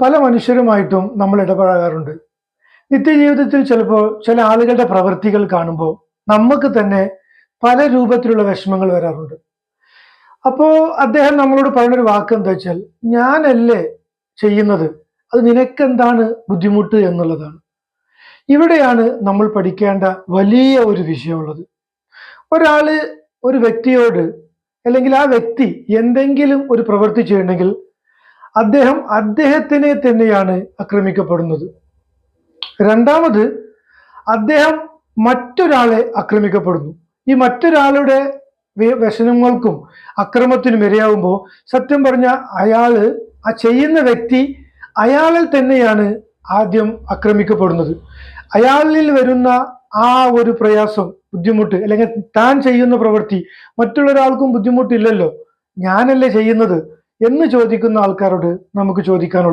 പല മനുഷ്യരുമായിട്ടും നമ്മൾ ഇടപഴകാറുണ്ട്. നിത്യജീവിതത്തിൽ ചിലപ്പോൾ ചില ആളുകളുടെ പ്രവൃത്തികൾ കാണുമ്പോൾ നമുക്ക് തന്നെ പല രൂപത്തിലുള്ള വിഷമങ്ങൾ വരാറുണ്ട്. അപ്പോ അദ്ദേഹം നമ്മളോട് പറയുന്നൊരു വാക്ക് എന്താ വെച്ചാൽ, ഞാനല്ലേ ചെയ്യുന്നത്, അത് നിനക്കെന്താണ് ബുദ്ധിമുട്ട് എന്നുള്ളതാണ്. ഇവിടെയാണ് നമ്മൾ പഠിക്കേണ്ട വലിയ ഒരു വിഷയമുള്ളത്. ഒരാള് ഒരു വ്യക്തിയോട്, അല്ലെങ്കിൽ ആ വ്യക്തി എന്തെങ്കിലും ഒരു പ്രവൃത്തി ചെയ്യണമെങ്കിൽ അദ്ദേഹത്തിനെ തന്നെയാണ് ആക്രമിക്കപ്പെടുന്നത്. രണ്ടാമത്, അദ്ദേഹം മറ്റൊരാളെ ആക്രമിക്കപ്പെടുന്നു. ഈ മറ്റൊരാളുടെ വ്യസനങ്ങൾക്കും അക്രമത്തിനും ഇരയാവുമ്പോൾ സത്യം പറഞ്ഞ ആ ചെയ്യുന്ന വ്യക്തി അയാളിൽ തന്നെയാണ് ആദ്യം ആക്രമിക്കപ്പെടുന്നത്. അയാളിൽ വരുന്ന ആ ഒരു പ്രയാസം, ബുദ്ധിമുട്ട്, അല്ലെങ്കിൽ താൻ ചെയ്യുന്ന പ്രവൃത്തി മറ്റുള്ളൊരാൾക്കും ബുദ്ധിമുട്ടില്ലല്ലോ, ഞാനല്ലേ ചെയ്യുന്നത് എന്ന് ചോദിക്കുന്ന ആൾക്കാരോട് നമുക്ക് ചോദിക്കാനുള്ളത്